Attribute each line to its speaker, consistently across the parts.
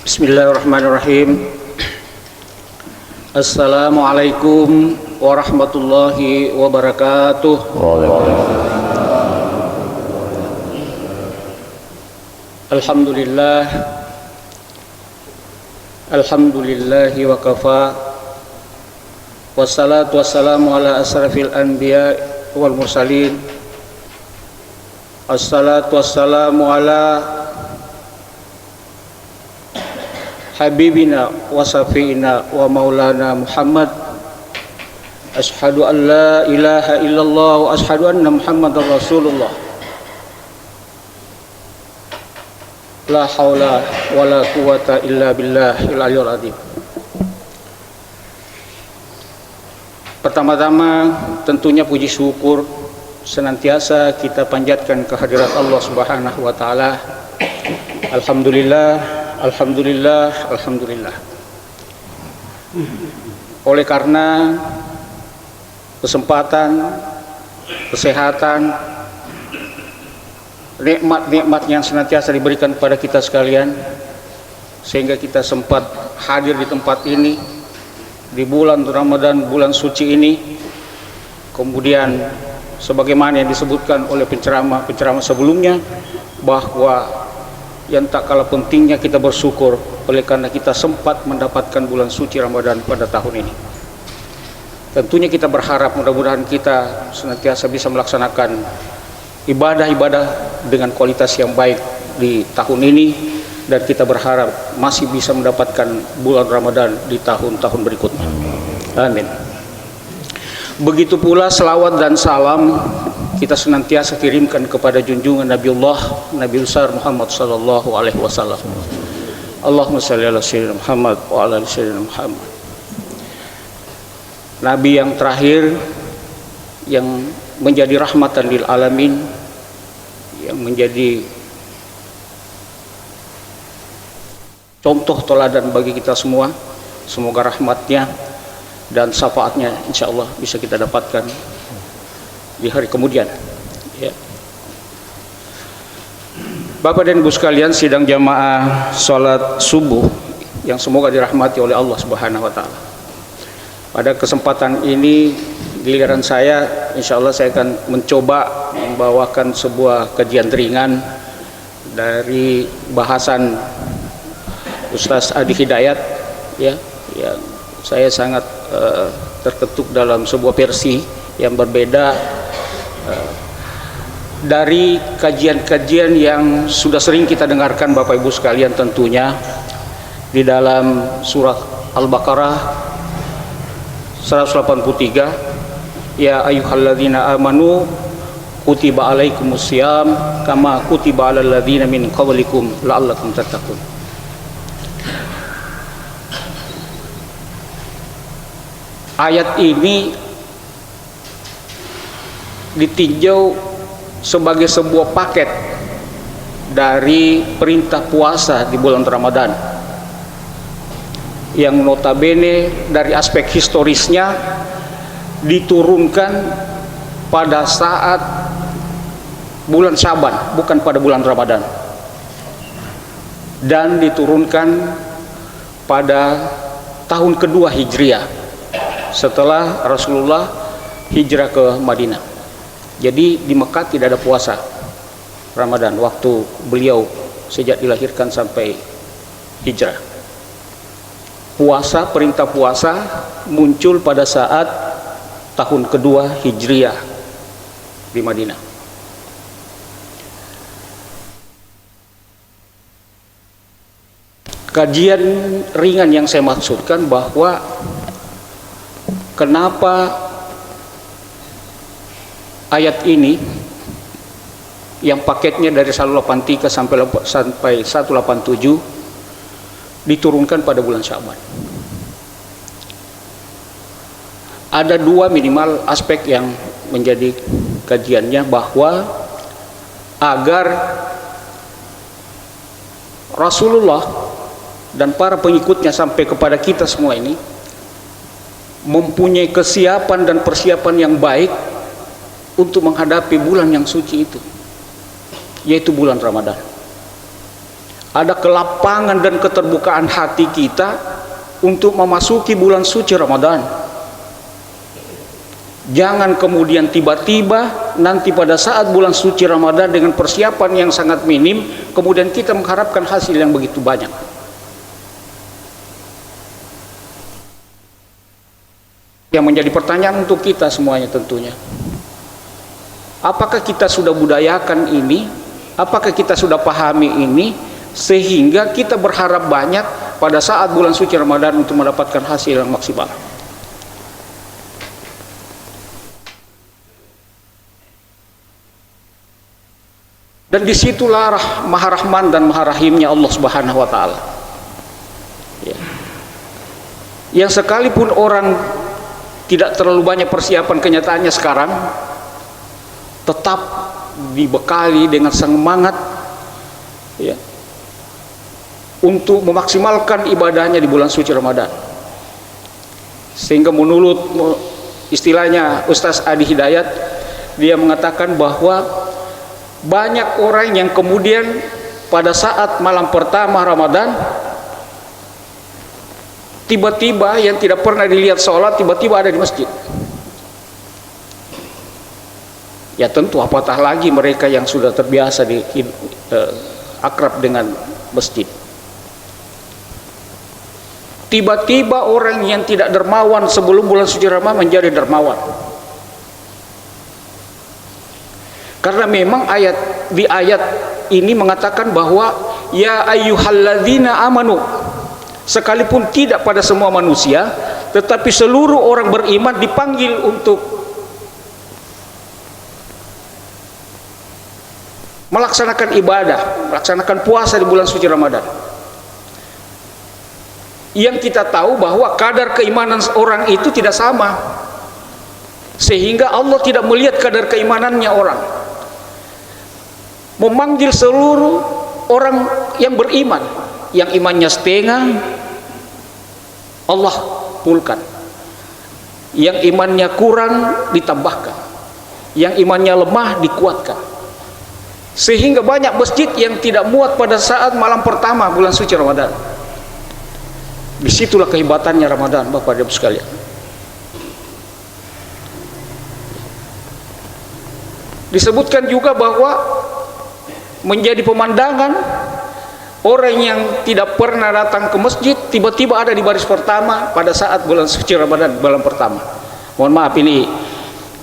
Speaker 1: Bismillahirrahmanirrahim. Assalamualaikum warahmatullahi wabarakatuh. Alhamdulillah. Alhamdulillahi wa kafa. Wassalatu wassalamu ala asrafil anbiya wal mursalin. Assalatu wassalamu ala habibina wa safiina wa maulana Muhammad. Ashhadu an la ilaha illallah wa ashhadu anna Muhammadar Rasulullah. La haula wa la quwata illa billahil aliyyil azim. Pertama-tama tentunya puji syukur senantiasa kita panjatkan kehadirat Allah Subhanahu wa taala. Alhamdulillah. Alhamdulillah, alhamdulillah. Oleh karena kesempatan, kesehatan, nikmat-nikmat yang senantiasa diberikan kepada kita sekalian, sehingga kita sempat hadir di tempat ini di bulan Ramadan, bulan suci ini. Kemudian sebagaimana yang disebutkan oleh penceramah sebelumnya, bahwa yang tak kalah pentingnya kita bersyukur oleh karena kita sempat mendapatkan bulan suci Ramadan pada tahun ini. Tentunya kita berharap mudah-mudahan kita senantiasa bisa melaksanakan ibadah-ibadah dengan kualitas yang baik di tahun ini, dan kita berharap masih bisa mendapatkan bulan Ramadan di tahun-tahun berikutnya. Amin. Begitu pula selawat dan salam kita senantiasa kirimkan kepada junjungan Nabiullah Nabi besar Muhammad sallallahu alaihi wasallam. Allahumma shalli ala sayyidina Muhammad wa ala ali sayyidina Muhammad. Nabi yang terakhir yang menjadi rahmatan lil alamin, yang menjadi contoh teladan bagi kita semua. Semoga rahmatnya dan syafaatnya insyaallah bisa kita dapatkan di hari kemudian, ya. Bapak dan Ibu sekalian, sidang jamaah sholat subuh yang semoga dirahmati oleh Allah Subhanahu wa taala. Pada kesempatan ini giliran saya, insya Allah saya akan mencoba membawakan sebuah kajian ringan dari bahasan Ustaz Adi Hidayat, ya, yang saya sangat terketuk dalam sebuah versi yang berbeda dari kajian-kajian yang sudah sering kita dengarkan Bapak Ibu sekalian, tentunya di dalam surah Al-Baqarah 183, ya ayyuhalladzina amanu kutiba alaikumusiyam kama kutiba alal ladzina min qablikum la'allakum tattaqun. Ayat ini ditinjau sebagai sebuah paket dari perintah puasa di bulan Ramadan, yang notabene dari aspek historisnya diturunkan pada saat bulan Syaban, bukan pada bulan Ramadan, dan diturunkan pada tahun kedua Hijriah setelah Rasulullah hijrah ke Madinah. Jadi di Mekah tidak ada puasa Ramadan waktu beliau sejak dilahirkan sampai hijrah. Puasa, perintah puasa muncul pada saat tahun kedua Hijriah di Madinah. Kajian ringan yang saya maksudkan bahwa kenapa ayat ini yang paketnya dari 183 sampai 187 diturunkan pada bulan Syaban. Ada dua minimal aspek yang menjadi kajiannya, bahwa agar Rasulullah dan para pengikutnya sampai kepada kita semua ini mempunyai kesiapan dan persiapan yang baik untuk menghadapi bulan yang suci itu, yaitu bulan Ramadan. ada kelapangan dan keterbukaan hati kita untuk memasuki bulan suci Ramadan. Jangan kemudian tiba-tiba nanti pada saat bulan suci Ramadan dengan persiapan yang sangat minim, kemudian kita mengharapkan hasil yang begitu banyak. Yang menjadi pertanyaan untuk kita semuanya tentunya, apakah kita sudah budayakan ini? Apakah kita sudah pahami ini sehingga kita berharap banyak pada saat bulan suci Ramadan untuk mendapatkan hasil yang maksimal? Dan disitulah Maha Rahman dan Maha Rahimnya Allah Subhanahu wa Ta'ala, ya. Yang sekalipun orang tidak terlalu banyak persiapan, kenyataannya sekarang tetap dibekali dengan semangat, ya, untuk memaksimalkan ibadahnya di bulan suci Ramadan. Sehingga menurut istilahnya Ustaz Adi Hidayat, dia mengatakan bahwa banyak orang yang kemudian pada saat malam pertama Ramadan tiba-tiba yang tidak pernah dilihat sholat tiba-tiba ada di masjid. Ya tentu apatah lagi mereka yang sudah terbiasa akrab dengan masjid. Tiba-tiba orang yang tidak dermawan sebelum bulan suci Ramadan menjadi dermawan. Karena memang di ayat ini mengatakan bahwa ya ayyuhalladzina amanu, sekalipun tidak pada semua manusia, tetapi seluruh orang beriman dipanggil untuk melaksanakan ibadah, melaksanakan puasa di bulan suci Ramadan. Yang kita tahu bahwa kadar keimanan orang itu tidak sama, sehingga Allah tidak melihat kadar keimanannya orang. Memanggil seluruh orang yang beriman, yang imannya setengah Allah pulkan, yang imannya kurang ditambahkan, yang imannya lemah dikuatkan. Sehingga banyak masjid yang tidak muat pada saat malam pertama bulan suci Ramadan. Disitulah kehebatannya Ramadan, Bapak Ibu sekalian. Disebutkan juga bahwa menjadi pemandangan orang yang tidak pernah datang ke masjid tiba-tiba ada di baris pertama pada saat bulan suci Ramadan, bulan pertama. Mohon maaf ini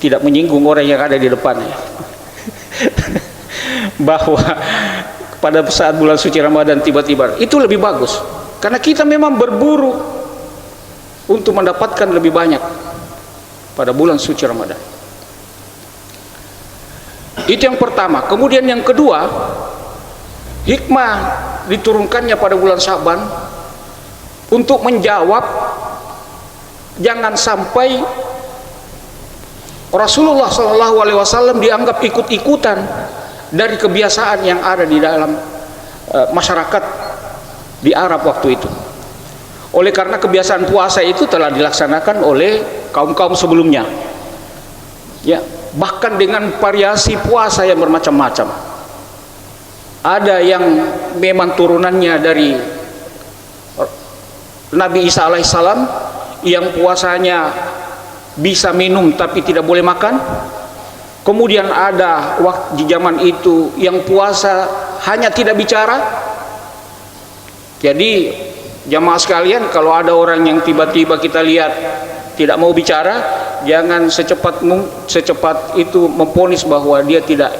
Speaker 1: tidak menyinggung orang yang ada di depan, ya. Bahwa pada saat bulan suci Ramadan tiba-tiba itu lebih bagus, karena kita memang berburu untuk mendapatkan lebih banyak pada bulan suci Ramadan. Itu yang pertama. Kemudian yang kedua, hikmah diturunkannya pada bulan Syaban untuk menjawab jangan sampai Rasulullah SAW dianggap ikut-ikutan dari kebiasaan yang ada di dalam masyarakat di Arab waktu itu. Oleh karena kebiasaan puasa itu telah dilaksanakan oleh kaum-kaum sebelumnya, ya, bahkan dengan variasi puasa yang bermacam-macam. Ada yang memang turunannya dari Nabi Isa alaihissalam, yang puasanya bisa minum tapi tidak boleh makan. Kemudian ada waktu di zaman itu yang puasa hanya tidak bicara. Jadi jamaah sekalian, kalau ada orang yang tiba-tiba kita lihat tidak mau bicara, jangan secepat itu memponis bahwa dia tidak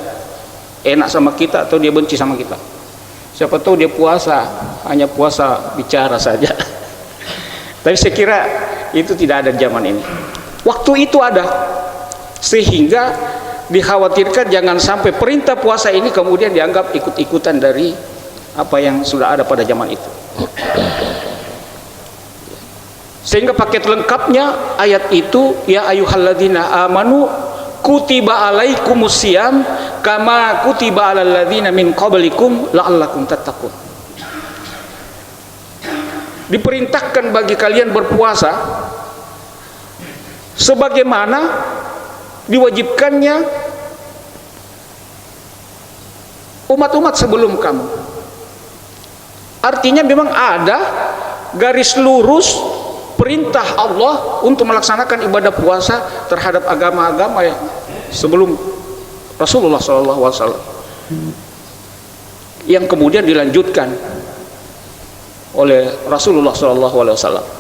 Speaker 1: enak sama kita atau dia benci sama kita. Siapa tahu dia puasa hanya puasa bicara saja. Tapi saya kira itu tidak ada di zaman ini. Waktu itu ada, sehingga dikhawatirkan jangan sampai perintah puasa ini kemudian dianggap ikut-ikutan dari apa yang sudah ada pada zaman itu. Sehingga paket lengkapnya ayat itu, ya ayyuhalladzina amanu kutiba alaikumusiyam kama kutiba alal ladzina min qablikum la'allakum tattaqun. Diperintahkan bagi kalian berpuasa sebagaimana diwajibkannya umat-umat sebelum kamu. Artinya memang ada garis lurus perintah Allah untuk melaksanakan ibadah puasa terhadap agama-agama yang sebelum Rasulullah SAW, yang kemudian dilanjutkan oleh Rasulullah SAW.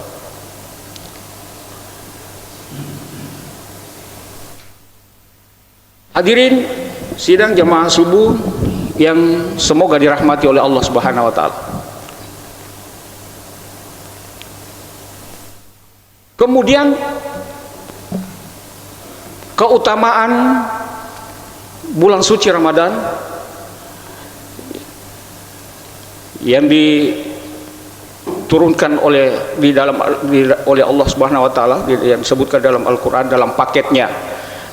Speaker 1: Hadirin sidang jamaah subuh yang semoga dirahmati oleh Allah Subhanahu wa taala. Kemudian keutamaan bulan suci Ramadan yang diturunkan oleh oleh Allah Subhanahu wa taala, yang disebutkan dalam Al-Qur'an dalam paketnya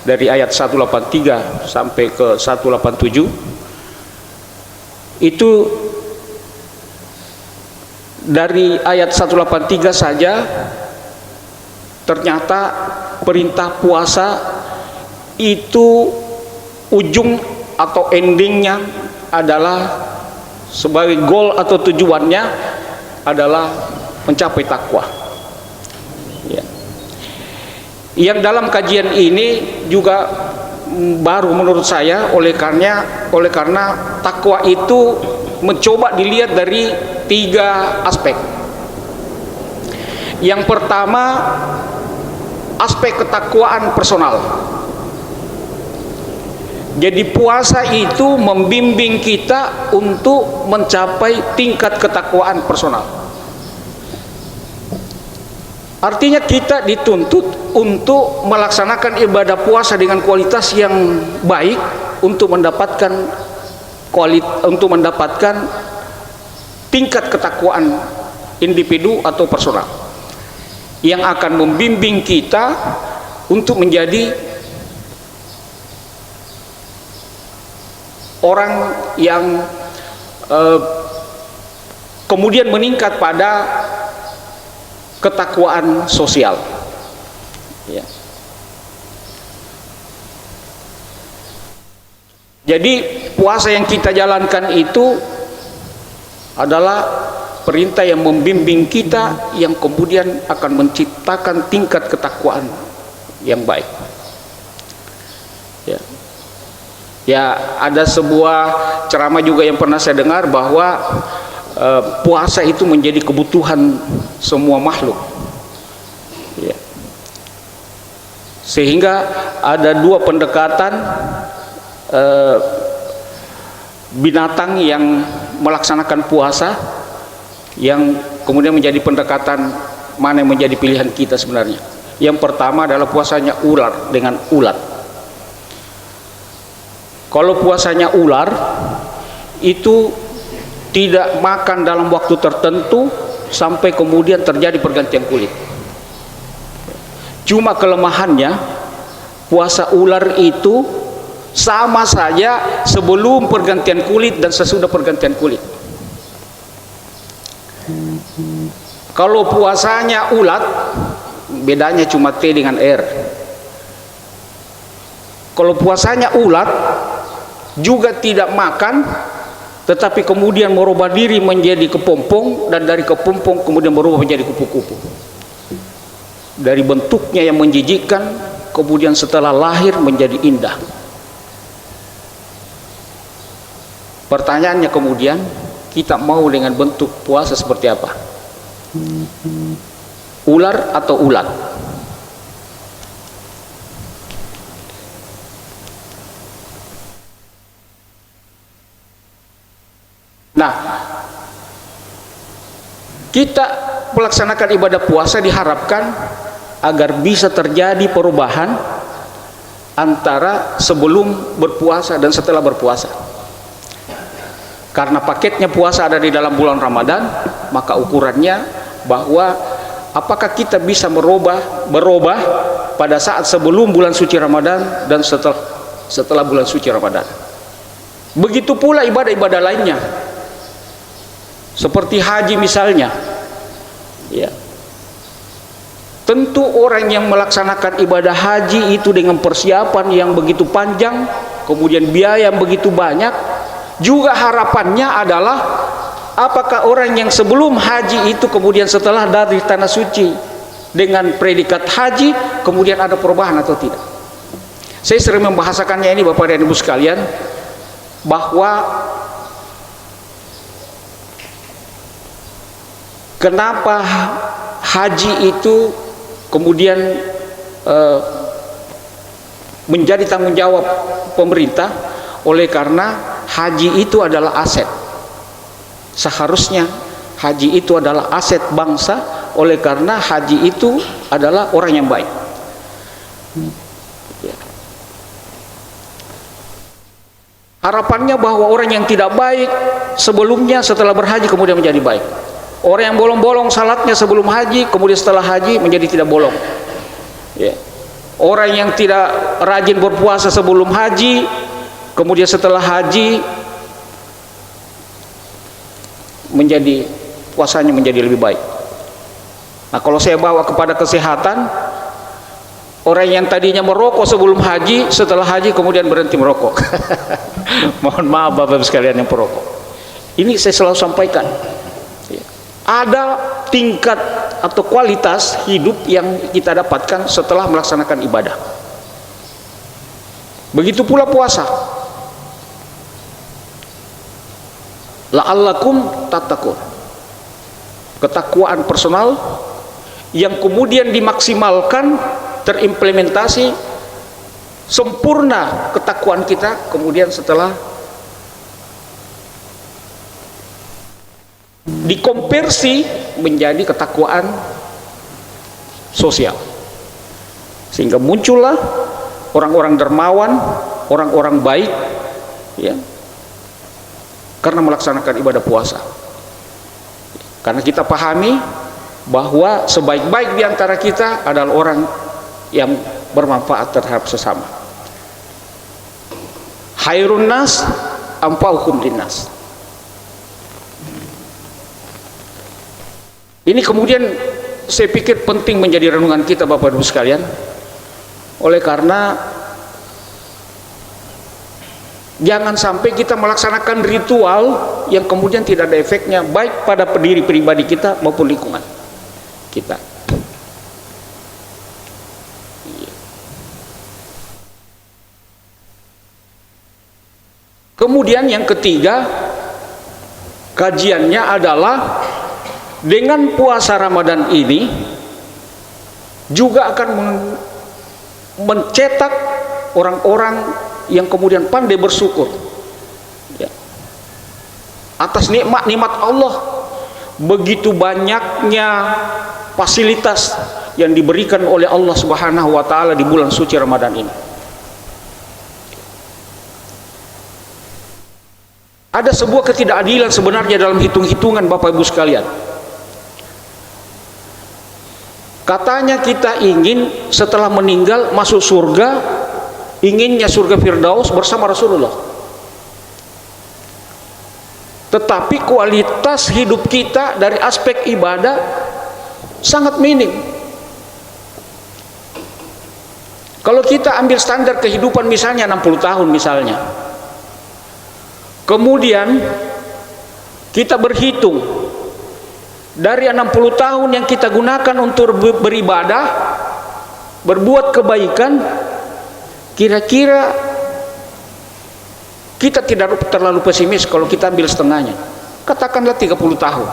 Speaker 1: dari ayat 183 sampai ke 187, itu dari ayat 183 saja ternyata perintah puasa itu ujung atau endingnya adalah sebagai goal atau tujuannya adalah mencapai takwa. Ya. Yang dalam kajian ini juga baru menurut saya, oleh karena takwa itu mencoba dilihat dari 3 aspek. Yang pertama, aspek ketakwaan personal. Jadi puasa itu membimbing kita untuk mencapai tingkat ketakwaan personal. Artinya kita dituntut untuk melaksanakan ibadah puasa dengan kualitas yang baik untuk mendapatkan tingkat ketakwaan individu atau personal, yang akan membimbing kita untuk menjadi orang yang kemudian meningkat pada ketakwaan sosial. Ya. Jadi puasa yang kita jalankan itu adalah perintah yang membimbing kita, yang kemudian akan menciptakan tingkat ketakwaan yang baik. Ya. Ya, ada sebuah ceramah juga yang pernah saya dengar bahwa puasa itu menjadi kebutuhan semua makhluk. Ya. Sehingga ada 2 pendekatan binatang yang melaksanakan puasa, yang kemudian menjadi pendekatan mana yang menjadi pilihan kita sebenarnya. Yang pertama adalah puasanya ular dengan ulat. Kalau puasanya ular itu tidak makan dalam waktu tertentu sampai kemudian terjadi pergantian kulit. Cuma kelemahannya, puasa ular itu sama saja sebelum pergantian kulit dan sesudah pergantian kulit. Kalau puasanya ulat, bedanya cuma T dengan R. Kalau puasanya ulat juga tidak makan, tetapi kemudian merubah diri menjadi kepompong, dan dari kepompong kemudian berubah menjadi kupu-kupu. Dari bentuknya yang menjijikkan, kemudian setelah lahir menjadi indah. Pertanyaannya kemudian, kita mau dengan bentuk puasa seperti apa? Ular atau ulat? Nah, kita melaksanakan ibadah puasa diharapkan agar bisa terjadi perubahan antara sebelum berpuasa dan setelah berpuasa. Karena paketnya puasa ada di dalam bulan Ramadan, maka ukurannya bahwa apakah kita bisa berubah pada saat sebelum bulan suci Ramadan dan setelah bulan suci Ramadan. Begitu pula ibadah-ibadah lainnya, seperti haji misalnya. Ya. Tentu orang yang melaksanakan ibadah haji itu dengan persiapan yang begitu panjang, kemudian biaya yang begitu banyak, juga harapannya adalah apakah orang yang sebelum haji itu kemudian setelah dari tanah suci dengan predikat haji kemudian ada perubahan atau tidak? Saya sering membahasakannya ini Bapak dan Ibu sekalian, bahwa kenapa haji itu kemudian menjadi tanggung jawab pemerintah, oleh karena haji itu adalah aset. Seharusnya haji itu adalah aset bangsa, oleh karena haji itu adalah orang yang baik. Harapannya bahwa orang yang tidak baik sebelumnya setelah berhaji kemudian menjadi baik. Orang yang bolong-bolong salatnya sebelum haji kemudian setelah haji menjadi tidak bolong. Ya. Orang yang tidak rajin berpuasa sebelum haji kemudian setelah haji menjadi puasanya menjadi lebih baik. Nah, kalau saya bawa kepada kesehatan, orang yang tadinya merokok sebelum haji setelah haji kemudian berhenti merokok. Mohon maaf Bapak sekalian yang perokok. Ini saya selalu sampaikan, ada tingkat atau kualitas hidup yang kita dapatkan setelah melaksanakan ibadah. Begitu pula puasa. La'allakum tattaqun. Ketakwaan personal yang kemudian dimaksimalkan, terimplementasi sempurna ketakwaan kita kemudian setelah dikonversi menjadi ketakwaan sosial, sehingga muncullah orang-orang dermawan, orang-orang baik, ya, karena melaksanakan ibadah puasa. Karena kita pahami bahwa sebaik-baik di antara kita adalah orang yang bermanfaat terhadap sesama. Khairun nas anfa'uhum linnas. Ini kemudian saya pikir penting menjadi renungan kita Bapak Ibu sekalian, oleh karena jangan sampai kita melaksanakan ritual yang kemudian tidak ada efeknya baik pada diri pribadi kita maupun lingkungan kita. Kemudian yang ketiga, kajiannya adalah dengan puasa Ramadan ini juga akan mencetak orang-orang yang kemudian pandai bersyukur, ya, atas nikmat-nikmat Allah. Begitu banyaknya fasilitas yang diberikan oleh Allah Subhanahu wa Ta'ala di bulan suci Ramadan ini. Ada sebuah ketidakadilan sebenarnya dalam hitung-hitungan Bapak Ibu sekalian. Katanya kita ingin setelah meninggal masuk surga, inginnya surga Firdaus bersama Rasulullah. Tetapi kualitas hidup kita dari aspek ibadah sangat minim. Kalau kita ambil standar kehidupan misalnya 60 tahun misalnya, kemudian kita berhitung dari 60 tahun yang kita gunakan untuk beribadah, berbuat kebaikan, kira-kira kita tidak terlalu pesimis kalau kita ambil setengahnya. Katakanlah 30 tahun.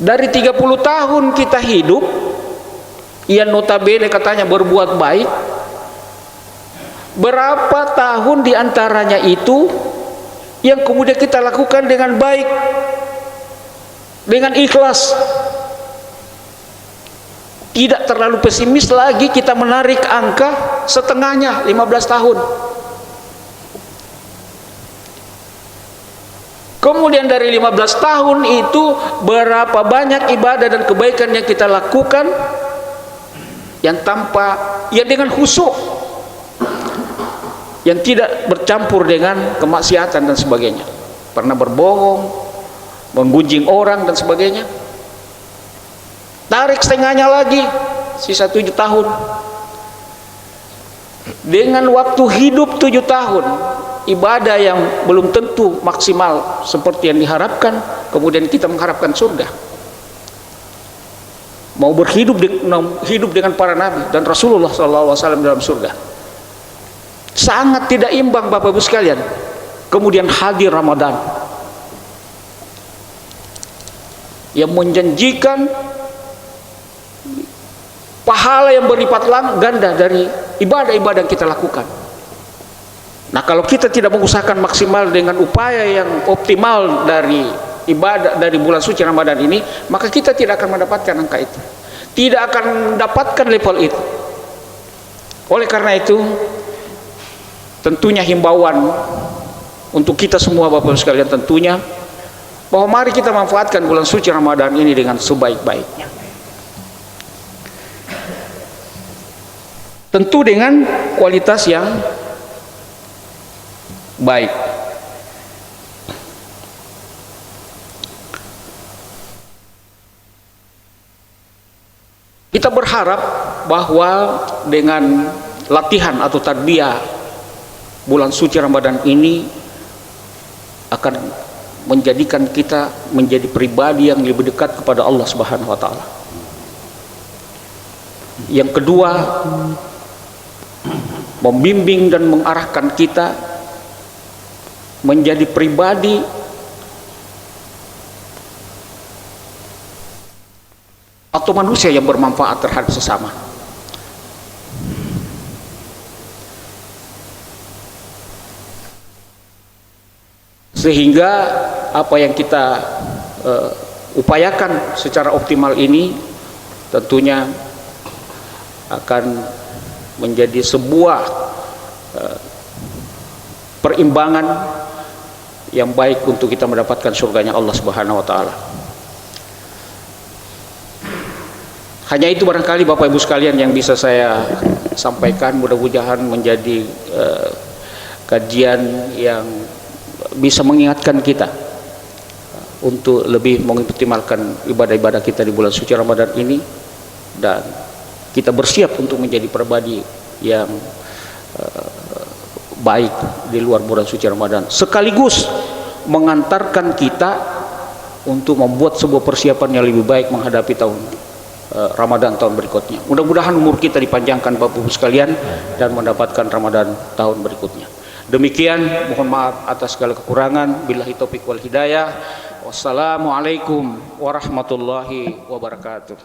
Speaker 1: Dari 30 tahun kita hidup, yang notabene katanya berbuat baik, berapa tahun diantaranya itu yang kemudian kita lakukan dengan baik, dengan ikhlas? Tidak terlalu pesimis lagi kita menarik angka setengahnya 15 tahun. Kemudian dari 15 tahun itu berapa banyak ibadah dan kebaikan yang kita lakukan yang dengan khusyuk, yang tidak bercampur dengan kemaksiatan dan sebagainya, pernah berbohong, menggunjing orang dan sebagainya. Tarik setengahnya lagi, sisa 7 tahun. dengan waktu hidup 7 tahun, ibadah yang belum tentu maksimal seperti yang diharapkan, kemudian kita mengharapkan surga. Mau hidup dengan para nabi dan Rasulullah SAW dalam surga. Sangat tidak imbang Bapak Ibu sekalian. Kemudian hadir Ramadan yang menjanjikan pahala yang berlipat ganda dari ibadah-ibadah yang kita lakukan. Nah, kalau kita tidak mengusahakan maksimal dengan upaya yang optimal dari ibadah dari bulan suci Ramadan ini, maka kita tidak akan mendapatkan angka itu, tidak akan mendapatkan level itu. Oleh karena itu, tentunya himbauan untuk kita semua Bapak Ibu sekalian, tentunya bahwa mari kita manfaatkan bulan suci Ramadan ini dengan sebaik-baiknya, tentu dengan kualitas yang baik. Kita berharap bahwa dengan latihan atau tarbiyah bulan suci Ramadan ini akan menjadikan kita menjadi pribadi yang lebih dekat kepada Allah Subhanahu wa taala. Yang kedua, membimbing dan mengarahkan kita menjadi pribadi atau manusia yang bermanfaat terhadap sesama. Sehingga apa yang kita upayakan secara optimal ini tentunya akan menjadi sebuah perimbangan yang baik untuk kita mendapatkan surganya Allah Subhanahu wa taala. Hanya itu barangkali Bapak Ibu sekalian yang bisa saya sampaikan. Mudah-mudahan menjadi kajian yang bisa mengingatkan kita untuk lebih mengoptimalkan ibadah-ibadah kita di bulan suci Ramadan ini, dan kita bersiap untuk menjadi pribadi yang baik di luar bulan suci Ramadan, sekaligus mengantarkan kita untuk membuat sebuah persiapan yang lebih baik menghadapi tahun Ramadan tahun berikutnya. Mudah-mudahan umur kita dipanjangkan Bapak Ibu sekalian dan mendapatkan Ramadan tahun berikutnya. Demikian, mohon maaf atas segala kekurangan. Billahi taufik wal hidayah. Wassalamualaikum warahmatullahi wabarakatuh.